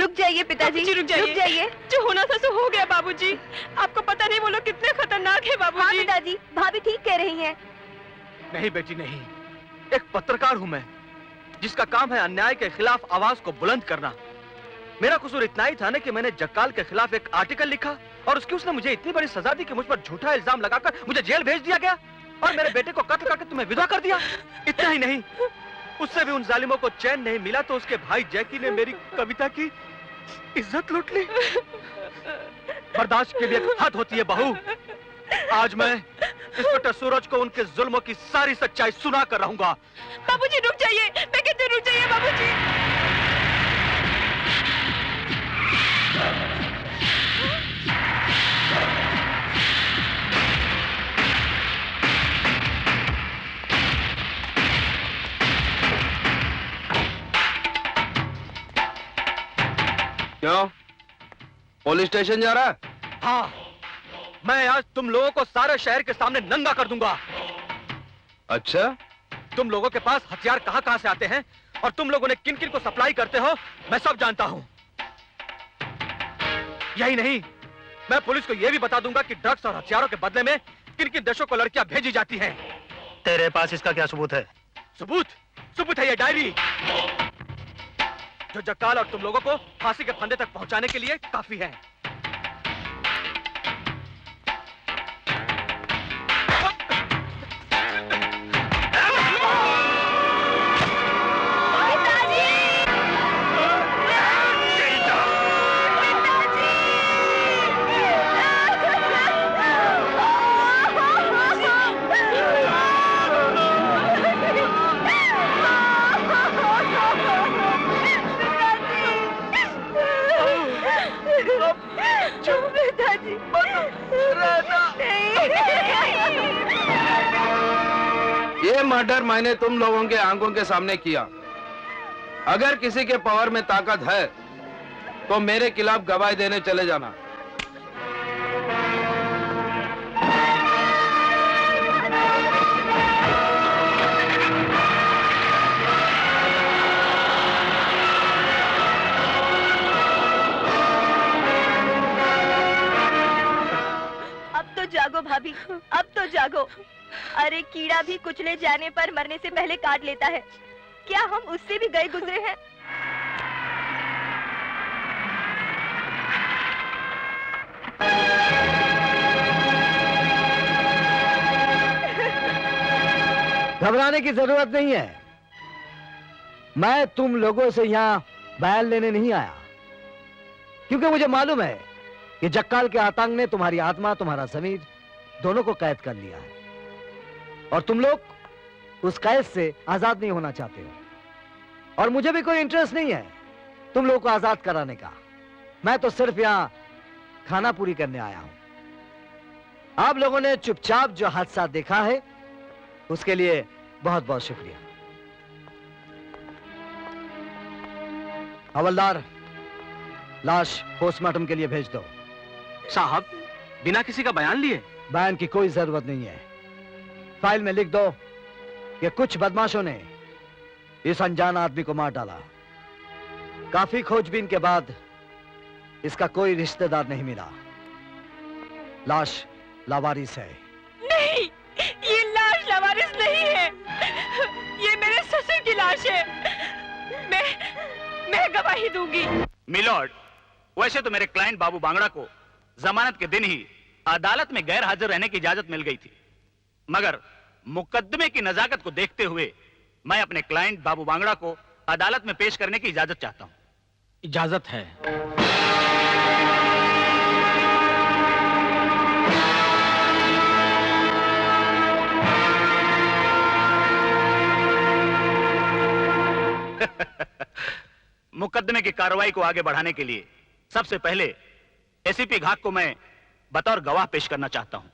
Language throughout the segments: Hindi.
रुक जाइए पिताजी, रुक जाइए। जो होना था सो हो गया बाबूजी। आपको पता नहीं वो लोग कितने खतरनाक है बाबूजी। हाँ पिताजी, भाभी ठीक कह रही हैं। नहीं बेटी नहीं, एक पत्रकार हूं मैं, जिसका काम है अन्याय के खिलाफ आवाज को बुलंद करना। मेरा कसूर इतना ही था ना कि मैंने जक्काल के खिलाफ एक आर्टिकल लिखा और उसकी उसने मुझे इतनी बड़ी सजा दी कि मुझ पर झूठा इल्जाम लगाकर मुझे जेल भेज दिया गया और मेरे बेटे को कत्ल करके तुम्हें विधवा कर दिया। इतना ही नहीं, उससे भी उन जालिमों को चैन नहीं मिला तो उसके भाई जैकी ने मेरी कविता की इज्जत लूट ली। बर्दाश्त की भी एक हद होती है बहू। आज मैं इंस्पेक्टर सूरज को उनके जुल्मों की सारी सच्चाई सुना कर रहूंगा। बाबूजी रुक जाइए, मैं कहती हूँ रुक जाइए बाबूजी। क्यों? पुलिस स्टेशन जा रहा है? हाँ, मैं आज तुम लोगों को सारे शहर के सामने नंगा कर दूंगा। अच्छा? तुम लोगों के पास हथियार कहां से आते हैं और तुम लोग उन्हें किन किन को सप्लाई करते हो, मैं सब जानता हूं। यही नहीं, मैं पुलिस को यह भी बता दूंगा कि ड्रग्स और हथियारों के बदले में किन किन देशों को लड़कियां भेजी जाती हैं। तेरे पास इसका क्या सबूत है? सबूत है ये डायरी, जो जक्काल और तुम लोगों को फांसी के फंदे तक पहुंचाने के लिए काफी है। ये मर्डर मैंने तुम लोगों के आंखों के सामने किया। अगर किसी के पावर में ताकत है तो मेरे खिलाफ गवाही देने चले जाना। अब तो जागो भाभी, अब तो जागो। अरे कीड़ा भी कुचले जाने पर मरने से पहले काट लेता है, क्या हम उससे भी गए गुजरे हैं? घबराने की जरूरत नहीं है। मैं तुम लोगों से यहां बयान लेने नहीं आया, क्योंकि मुझे मालूम है कि जक्काल के आतंक ने तुम्हारी आत्मा, तुम्हारा जमीर दोनों को कैद कर लिया है और तुम लोग उस कैद से आजाद नहीं होना चाहते हो। और मुझे भी कोई इंटरेस्ट नहीं है तुम लोगों को आजाद कराने का। मैं तो सिर्फ यहां खाना पूरी करने आया हूं। आप लोगों ने चुपचाप जो हादसा देखा है उसके लिए बहुत बहुत शुक्रिया। हवलदार, लाश पोस्टमार्टम के लिए भेज दो। साहब, बिना किसी का बयान लिए? बयान की कोई जरूरत नहीं है। फाइल में लिख दो कि कुछ बदमाशों ने इस अनजान आदमी को मार डाला। काफी खोजबीन के बाद इसका कोई रिश्तेदार नहीं मिला। लाश लावारिस है। नहीं, ये लाश लावारिस नहीं है, ये मेरे ससुर की लाश है। मैं गवाही दूंगी। मिलॉर्ड, वैसे तो मेरे क्लाइंट बाबू बांगड़ा को जमानत के दिन ही अदालत में गैर हाजिर रहने की इजाजत मिल गई थी, मगर मुकदमे की नजाकत को देखते हुए मैं अपने क्लाइंट बाबू बांगड़ा को अदालत में पेश करने की इजाजत चाहता हूं। इजाजत है। मुकदमे की कार्रवाई को आगे बढ़ाने के लिए सबसे पहले एसीपी घाग को मैं बतौर गवाह पेश करना चाहता हूं।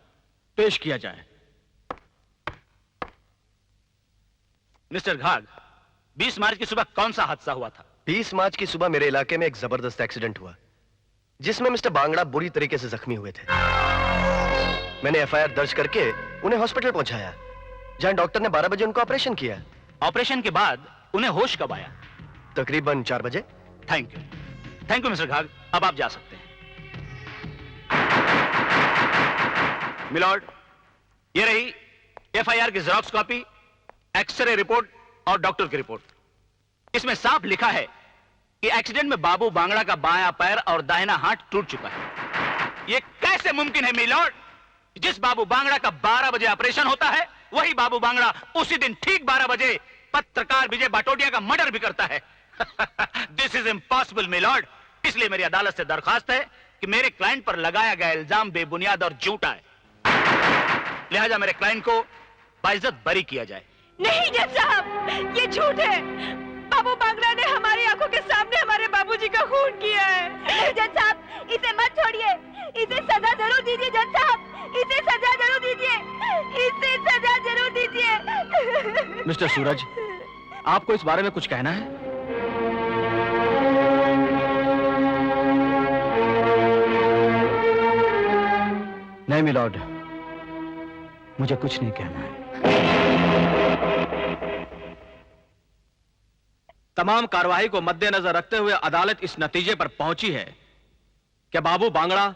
पेश किया जाए। मिस्टर घाग, 20 मार्च की सुबह कौन सा हादसा हुआ था? 20 मार्च की सुबह मेरे इलाके में एक जबरदस्त एक्सीडेंट हुआ जिसमें मिस्टर बांगड़ा बुरी तरीके से जख्मी हुए थे। मैंने एफआईआर दर्ज करके उन्हें हॉस्पिटल पहुंचाया, जहां डॉक्टर ने 12 बजे उनका ऑपरेशन किया। ऑपरेशन के बाद उन्हें होश कब आया? तकरीबन 4 बजे। Thank you. Thank you mister Ghag, अब आप जा सकते हैं। मिलॉर्ड, ये रही एफआईआर की जेरॉक्स कॉपी, एक्सरे रिपोर्ट और डॉक्टर की रिपोर्ट। इसमें साफ लिखा है कि एक्सीडेंट में बाबू बांगड़ा का बायां पैर और दाहिना हाथ टूट चुका है। यह कैसे मुमकिन है मिलॉर्ड? जिस बाबू बांगड़ा का 12 बजे ऑपरेशन होता है, वही बाबू बांगड़ा उसी दिन ठीक 12 बजे पत्रकार विजय बाटोटिया का मर्डर भी करता है। This is impossible milord. इसलिए मेरी अदालत से दरखास्त है कि मेरे क्लाइंट पर लगाया गया इल्जाम बेबुनियाद और झूठा है। लिहाजा मेरे क्लाइंट को बाइज्जत बरी किया जाए। नहीं जज साहब, ये झूठ है। बाबू बांगड़ा ने हमारी आंखों के सामने हमारे बाबूजी का खून किया है। नहीं जज साहब, इसे मत छोड़िए, इसे सजा जरूर दीजिए जज साहब, इसे सजा जरूर दीजिए, इसे सजा जरूर दीजिए। मिस्टर सूरज, आपको इस बारे में कुछ कहना है? नहीं मिलॉर्ड, मुझे कुछ नहीं कहना है। तमाम कार्रवाई को मद्देनजर रखते हुए अदालत इस नतीजे पर पहुंची है कि बाबू बांगड़ा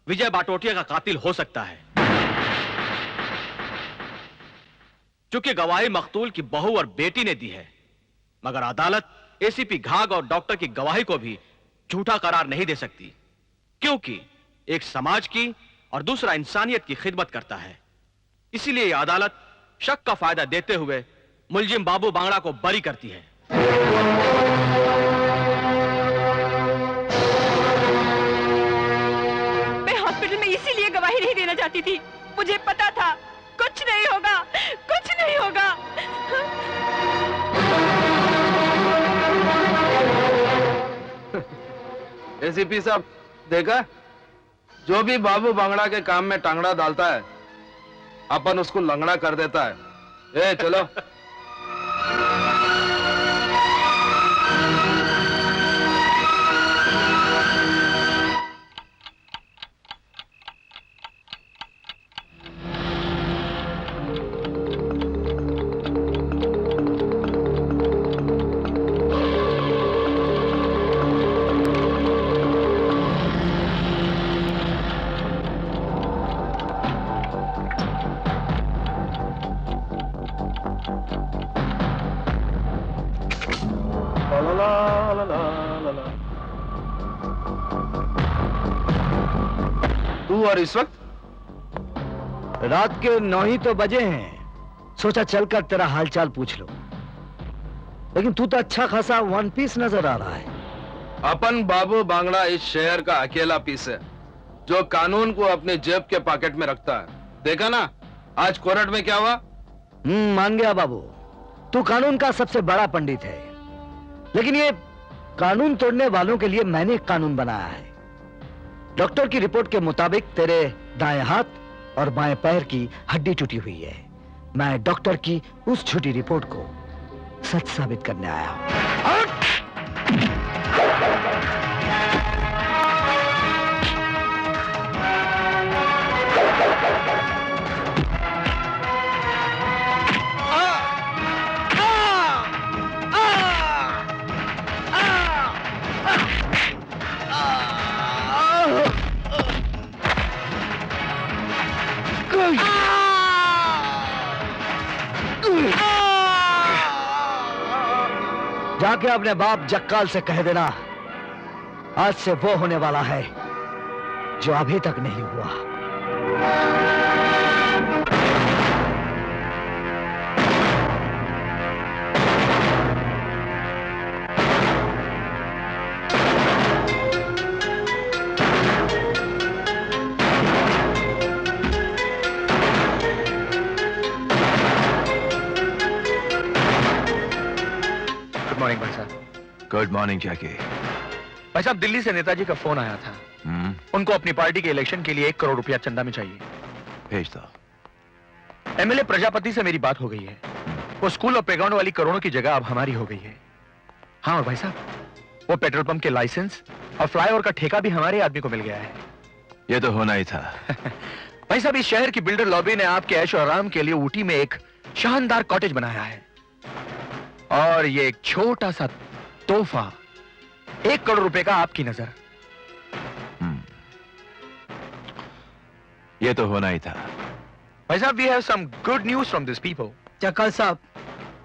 विजय बाटोटिया का कातिल हो सकता है। चूंकि गवाही मकतूल की बहू और बेटी ने दी है, मगर अदालत एसीपी घाग और डॉक्टर की गवाही को भी झूठा करार नहीं दे सकती, क्योंकि एक समाज की और दूसरा इंसानियत की खिदमत करता है। इसीलिए यह अदालत शक का फायदा देते हुए मुलजिम बाबू बांगड़ा को बरी करती है। मैं हॉस्पिटल में इसीलिए गवाही नहीं देना चाहती थी। मुझे पता था कुछ नहीं होगा, कुछ नहीं होगा। एसीपी साहब, देखा, जो भी बाबू बांगड़ा के काम में टांगड़ा डालता है, अपन उसको लंगड़ा कर देता है। ए चलो। तू और इस वक्त? रात के 9 ही तो बजे हैं। सोचा चलकर तेरा हालचाल पूछ लो। लेकिन तू तो अच्छा खासा वन पीस नजर आ रहा है। अपन बाबू बांगड़ा इस शहर का अकेला पीस है जो कानून को अपने जेब के पॉकेट में रखता है। देखा ना आज कोर्ट में क्या हुआ? मान गया बाबू, तू कानून का सबसे बड़ा पंडित है। लेकिन ये कानून तोड़ने वालों के लिए मैंने एक कानून बनाया है। डॉक्टर की रिपोर्ट के मुताबिक तेरे दाएं हाथ और बाएं पैर की हड्डी टूटी हुई है। मैं डॉक्टर की उस झूठी रिपोर्ट को सच साबित करने आया हूं। जाके अपने बाप जक्काल से कह देना, आज से वो होने वाला है जो अभी तक नहीं हुआ। मॉर्निंग भाई साहब। गुड मॉर्निंग जैकी। भाई साहब, दिल्ली से नेताजी का फोन आया था। उनको अपनी पार्टी के इलेक्शन के लिए 1 करोड़ रुपया चंदा में चाहिए। भेज दो। एमएलए प्रजापति से मेरी बात हो गई है। वो स्कूल और प्लेग्राउंड वाली करोड़ों की जगह अब हमारी हो गई है। हाँ, और भाई साहब, वो पेट्रोल पंप के लाइसेंस और फ्लाईओवर का ठेका भी हमारे आदमी को मिल गया है। ये तो होना ही था। भाई साहब, इस शहर की बिल्डर लॉबी ने आपके ऐशो आराम के लिए ऊटी में एक शानदार कॉटेज बनाया है, और ये एक छोटा सा तोहफा 1 करोड़ रुपए का आपकी नजर। ये तो होना ही था। भाई साहब, we have some good news from this people. जक्काल साहब,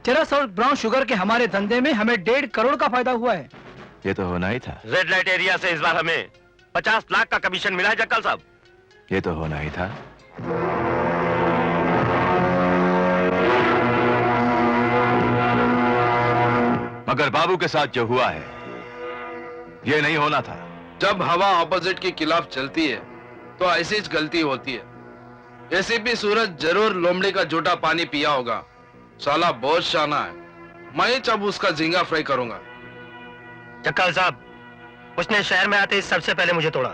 चरस और ब्राउन शुगर के हमारे धंधे में हमें 1.5 करोड़ का फायदा हुआ है। ये तो होना ही था। रेड लाइट एरिया से इस बार हमें 50 लाख का कमीशन मिला है जक्कल साहब। ये तो होना ही था। मगर बाबू के साथ जो हुआ है, ये नहीं होना था। जब हवा ऑपोजिट के खिलाफ चलती है तो ऐसी गलती होती है। एसीपी सूरज जरूर लोमड़ी का झूठा पानी पिया होगा। साला बहुत शाना है। मैं जब उसका झींगा फ्राई करूंगा। जक्कल साहब, उसने शहर में आते ही सबसे पहले मुझे तोड़ा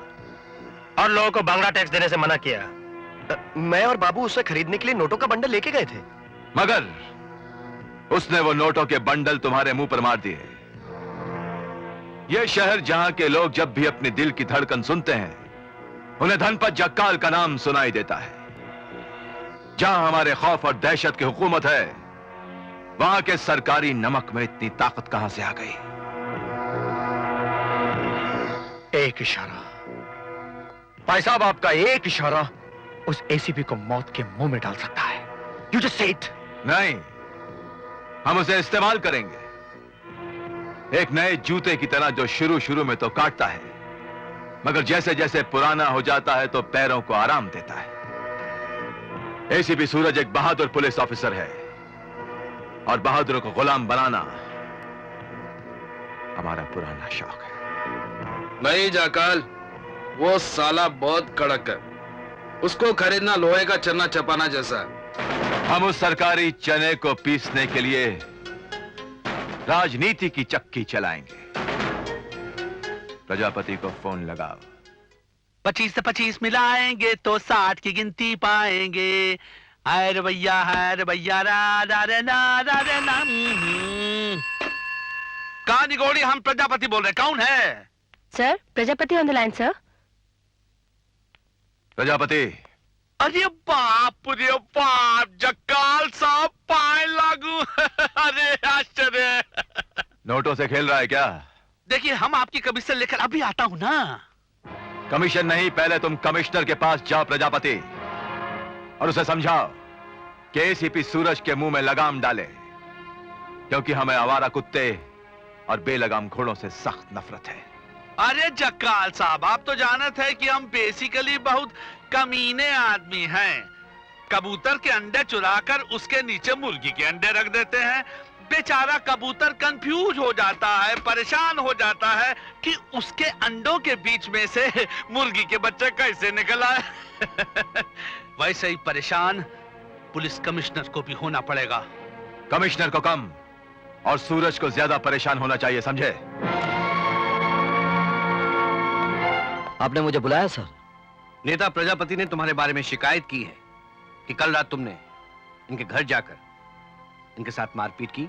और लोगों को बांग्ला टैक्स देने से मना किया। मैं और बाबू उसे खरीदने के लिए नोटों का बंडल लेके गए थे। मगर उसने वो नोटों के बंडल तुम्हारे मुंह पर मार दिए। ये शहर जहां के लोग जब भी अपने दिल की धड़कन सुनते हैं, उन्हें धनपत जक्काल का नाम सुनाई देता है। जहां हमारे खौफ और दहशत की हुकूमत है, वहां के सरकारी नमक में इतनी ताकत कहां से आ गई? एक इशारा भाई साहब, आपका एक इशारा उस एसीपी को मौत के मुंह में डाल सकता है। You just say it. नहीं, हम उसे इस्तेमाल करेंगे, एक नए जूते की तरह जो शुरू शुरू में तो काटता है, मगर जैसे जैसे पुराना हो जाता है तो पैरों को आराम देता है। एसीपी सूरज एक बहादुर पुलिस ऑफिसर है और बहादुरों को गुलाम बनाना हमारा पुराना शौक है। नहीं जाकाल, वो साला बहुत कड़क है। उसको खरीदना लोहे का चना चपाना जैसा है। हम उस सरकारी चने को पीसने के लिए राजनीति की चक्की चलाएंगे। प्रजापति को फोन लगाओ। 25 से 25 मिलाएंगे तो 60 की गिनती पाएंगे। हाय रे भैया रा रे ना। कहा निगोड़ी, हम प्रजापति बोल रहे। कौन है? Sir, Prajapati on the line sir. Prajapati. अरे बाप रे बाप, जक्काल साहब पाए लागू। अरे आश्चर्य। नोटों से खेल रहा है क्या? देखिए, हम आपकी कमीशन लेकर अभी आता हूं ना। कमीशन नहीं, पहले तुम कमिश्नर के पास जाओ प्रजापति, और उसे समझाओ कि एसीपी सूरज के मुंह में लगाम डाले, क्योंकि हमें आवारा कुत्ते और बेलगाम घोड़ों से सख्त नफरत है। अरे जक्काल साहब, आप तो जानते हैं कि हम बेसिकली बहुत कमीने आदमी हैं। कबूतर के अंडे चुराकर उसके नीचे मुर्गी के अंडे रख देते हैं। बेचारा कबूतर कंफ्यूज हो जाता है, परेशान हो जाता है कि उसके अंडों के बीच में से मुर्गी के बच्चे कैसे निकल आए। वैसे ही परेशान पुलिस कमिश्नर को भी होना पड़ेगा। कमिश्नर को कम और सूरज को ज्यादा परेशान होना चाहिए, समझे? आपने मुझे बुलाया सर? नेता प्रजापति ने तुम्हारे बारे में शिकायत की है कि कल रात तुमने इनके घर जाकर इनके साथ मारपीट की,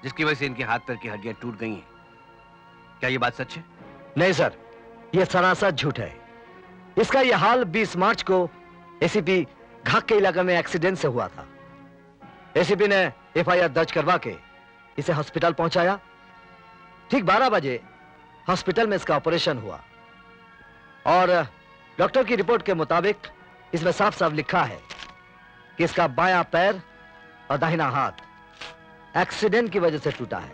जिसकी वजह से इनके हाथ पैर की हड्डियां टूट गई हैं। क्या ये बात सच है? नहीं सर, यह सरासर झूठ है। इसका यह हाल 20 मार्च को एसीपी घाक के इलाके में एक्सीडेंट से हुआ था। एसीपी ने एफआईआर दर्ज करवा के इसे हॉस्पिटल पहुंचाया। ठीक 12 बजे हॉस्पिटल में इसका ऑपरेशन हुआ और डॉक्टर की रिपोर्ट के मुताबिक इसमें साफ साफ लिखा है कि इसका बायां पैर और दाहिना हाथ एक्सीडेंट की वजह से टूटा है।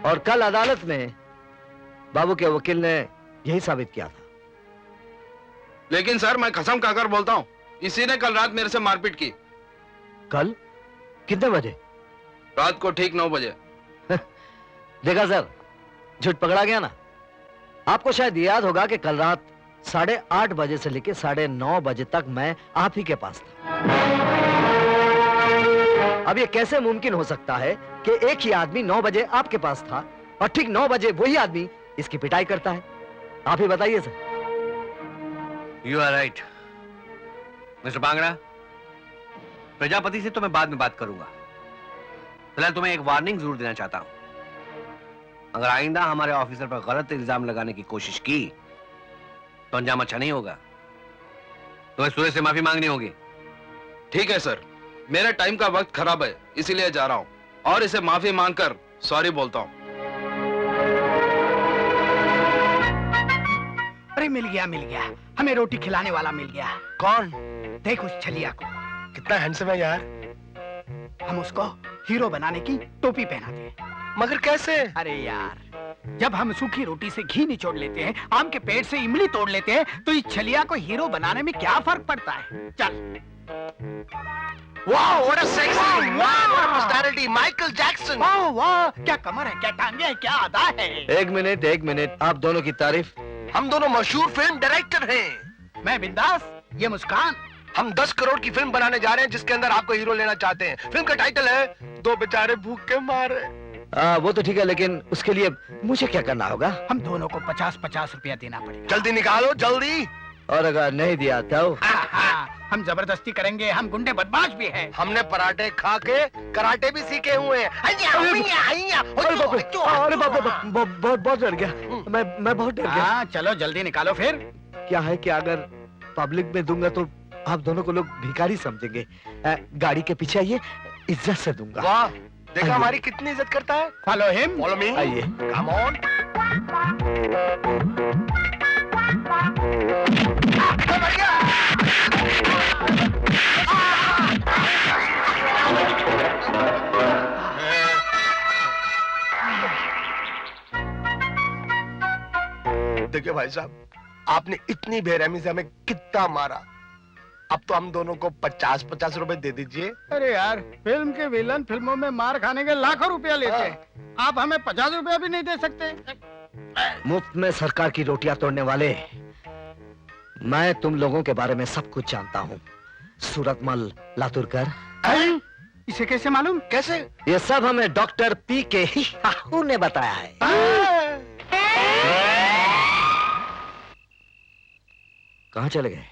और कल अदालत में बाबू के वकील ने यही साबित किया था। लेकिन सर, मैं कसम खाकर बोलता हूँ, इसी ने कल रात मेरे से मारपीट की। कल कितने बजे? रात को ठीक 9 बजे। देखा सर, झूठ पकड़ा गया ना। आपको शायद याद होगा कि कल रात 8:30 बजे से लेकर 9:30 बजे तक मैं आप ही के पास था। अब यह कैसे मुमकिन हो सकता है कि एक ही आदमी 9 बजे आपके पास था और ठीक 9 बजे वही आदमी इसकी पिटाई करता है? आप ही बताइए sir. You are right mister Bangda. Prajapati से तो मैं बाद में बात करूंगा। फिलहाल तुम्हें एक वार्निंग जरूर देना चाहता हूं। अगर आइंदा हमारे ऑफिसर पर गलत इल्जाम लगाने की कोशिश की तो अंजाम अच्छा नहीं होगा। तुम्हें सूरज से माफी मांगनी होगी। ठीक है सर, मेरे टाइम का वक्त खराब है, इसीलिए जा रहा हूँ और इसे माफी मांगकर सॉरी बोलता हूँ। मिल गया, हमें रोटी खिलाने वाला मिल गया। कौन? देख उस छलिया को, कितना हैंडसम है यार। हम उसको हीरो बनाने की टोपी पहनाते हैं। मगर कैसे? अरे यार, जब हम सूखी रोटी से घी निचोड़ लेते हैं, आम के पेड़ से इमली तोड़ लेते हैं, तो इस छलिया को हीरो बनाने में क्या फर्क पड़ता है? चल। वाह, what a sexy man, what a personality, Michael Jackson. वाह वाह, क्या कमर है, क्या टांगे हैं, क्या अदा है। एक मिनट, आप दोनों की तारीफ। हम दोनों मशहूर फिल्म डायरेक्टर हैं। मैं बिंदास, ये मुस्कान। हम 10 करोड़ की फिल्म बनाने जा रहे हैं जिसके अंदर आपको हीरो लेना चाहते हैं। फिल्म का टाइटल है दो बेचारे भूख के मारे। वो तो ठीक है, लेकिन उसके लिए मुझे क्या करना होगा? हम दोनों को 50-50 रुपया देना पड़ेगा। जल्दी निकालो, जल्दी। और अगर नहीं दिया तो? हम जबरदस्ती करेंगे, हम गुंडे बदमाश भी हैं। हमने पराठे खा के कराटे भी सीखे हुए हैं। अरे बाप रे, बहुत डर गया। मैं बहुत डर गया। हाँ, चलो जल्दी निकालो फिर। क्या है कि अगर पब्लिक में दूंगा तो आप दोनों को लोग भिखारी समझेंगे। गाड़ी के पीछे आइए, इज्जत से दूंगा। वाह, देखा हमारी कितनी इज्जत करता है। Follow him. Follow me. आइए। Come on. देखिए भाई साहब, आपने इतनी बेरहमी से हमें कितना मारा। अब तो हम दोनों को 50-50 रुपए दे दीजिए। अरे यार, फिल्म के विलन फिल्मों में मार खाने के लाखों रुपया लेते हैं, आप हमें 50 रुपया भी नहीं दे सकते? मुफ्त में सरकार की रोटियां तोड़ने वाले, मैं तुम लोगों के बारे में सब कुछ जानता हूँ। सूरतमल लातुरकर। इसे कैसे मालूम? कैसे? ये सब हमें डॉक्टर पी के ही ने बताया है। कहाँ चले गए?